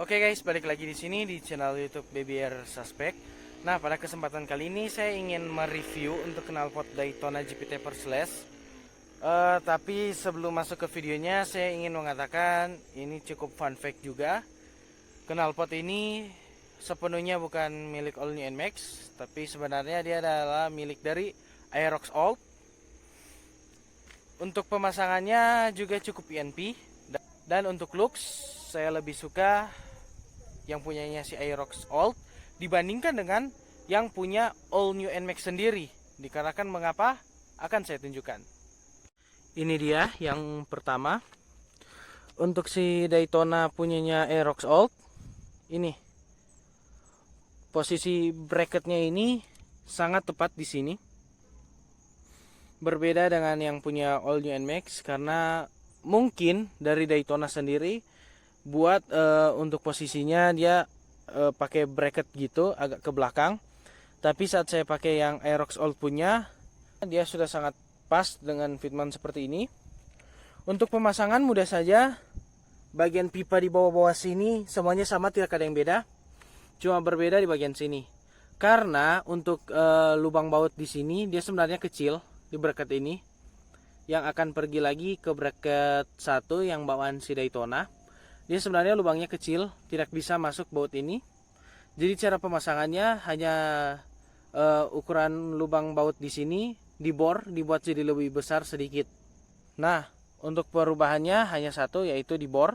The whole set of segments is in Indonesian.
Oke guys, balik lagi di sini di channel YouTube BBR Suspect. Nah, pada kesempatan kali ini saya ingin mereview untuk knalpot Daytona GP Taper Slash. Tapi sebelum masuk ke videonya, saya ingin mengatakan ini cukup fun fact juga. Knalpot ini sepenuhnya bukan milik All New NMAX, tapi sebenarnya dia adalah milik dari Aerox Old. Untuk pemasangannya juga cukup PNP. Dan untuk looks, saya lebih suka yang punyanya si Aerox Old dibandingkan dengan yang punya All New NMAX sendiri. Dikarenakan mengapa? Akan saya tunjukkan. Ini dia yang pertama. Untuk si Daytona punyanya Aerox Old, ini posisi bracketnya ini sangat tepat di sini. Berbeda dengan yang punya All New NMAX karena mungkin dari Daytona sendiri buat untuk posisinya dia pakai bracket gitu agak ke belakang. Tapi saat saya pakai yang Aerox Old punya, dia sudah sangat pas dengan fitment seperti ini. Untuk pemasangan mudah saja. Bagian pipa di bawah-bawah sini semuanya sama, tidak ada yang beda. Cuma berbeda di bagian sini. Karena untuk lubang baut di sini dia sebenarnya kecil di bracket ini, yang akan pergi lagi ke bracket 1 yang bawaan si Daytona. Dia sebenarnya lubangnya kecil, tidak bisa masuk baut ini. Jadi cara pemasangannya hanya ukuran lubang baut di sini dibuat jadi lebih besar sedikit. Nah, untuk perubahannya hanya satu, yaitu dibor.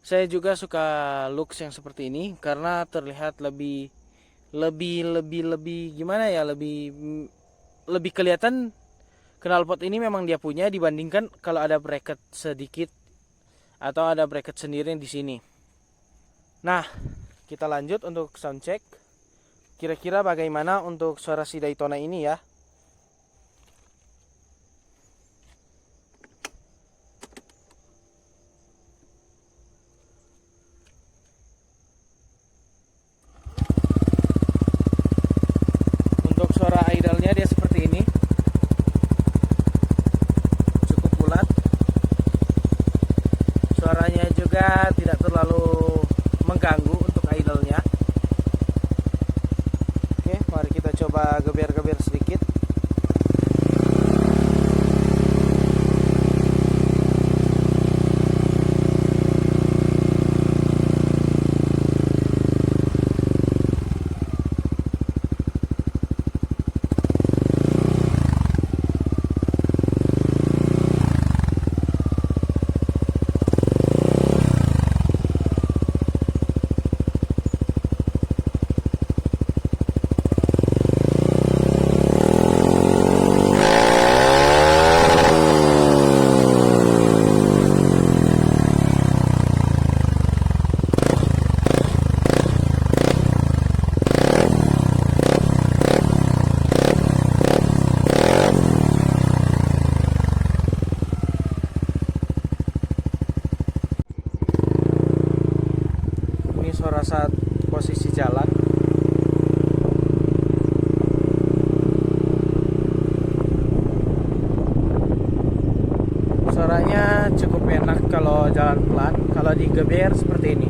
Saya juga suka looks yang seperti ini karena terlihat lebih gimana ya, lebih kelihatan knalpot ini memang dia punya dibandingkan kalau ada bracket sedikit atau ada bracket sendiri di sini. Nah, kita lanjut untuk sound check. Kira-kira bagaimana untuk suara si Daytona ini ya? Untuk suara idle-nya dia seperti ini. Cukup bulat. Suaranya juga tidak terlalu mengganggu untuk idle-nya. Oke, mari kita coba geber-geber sedikit. Ini suara saat posisi jalan. Suaranya cukup enak kalau jalan pelan, kalau digeber seperti ini.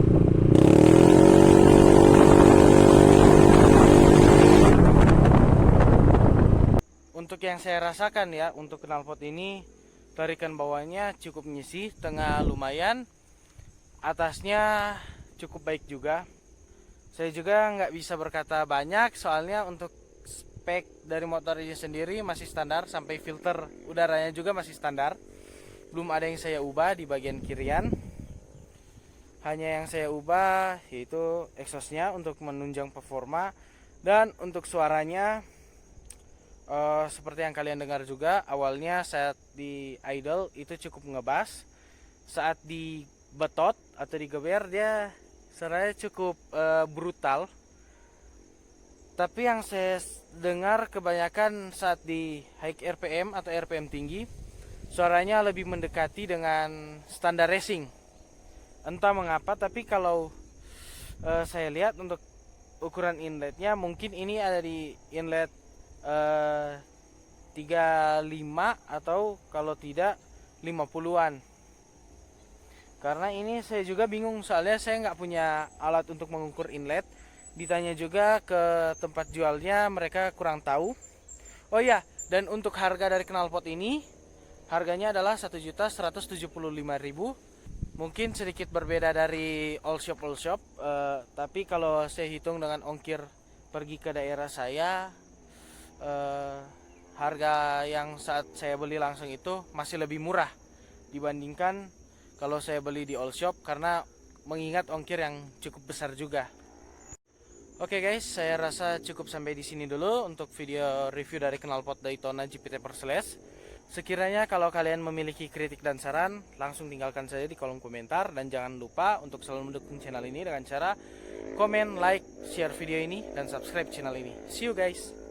Untuk yang saya rasakan ya, untuk knalpot ini tarikan bawahnya cukup menyisih, tengah lumayan, atasnya cukup baik juga. Saya juga nggak bisa berkata banyak soalnya untuk spek dari motor ini sendiri masih standar, sampai filter udaranya juga masih standar. Belum ada yang saya ubah di bagian kirian. Hanya yang saya ubah yaitu exhaustnya untuk menunjang performa. Dan untuk suaranya seperti yang kalian dengar juga, awalnya saat di idle itu cukup ngebas. Saat di betot atau digeber dia suaranya cukup brutal. Tapi yang saya dengar kebanyakan saat di high RPM atau RPM tinggi, suaranya lebih mendekati dengan standar racing. Entah mengapa, tapi kalau saya lihat untuk ukuran inletnya, mungkin ini ada di inlet 35 atau kalau tidak 50-an. Karena ini saya juga bingung, soalnya saya nggak punya alat untuk mengukur inlet. Ditanya juga ke tempat jualnya, mereka kurang tahu. Oh iya, dan untuk harga dari knalpot ini, harganya adalah 1.175.000. Mungkin sedikit berbeda dari all shop, tapi kalau saya hitung dengan ongkir pergi ke daerah saya, eh, harga yang saat saya beli langsung itu masih lebih murah dibandingkan kalau saya beli di all shop, karena mengingat ongkir yang cukup besar juga. Oke guys, saya rasa cukup sampai di sini dulu untuk video review dari knalpot Daytona GP Taper Slash. Sekiranya kalau kalian memiliki kritik dan saran, langsung tinggalkan saja di kolom komentar. Dan jangan lupa untuk selalu mendukung channel ini dengan cara komen, like, share video ini, dan subscribe channel ini. See you guys!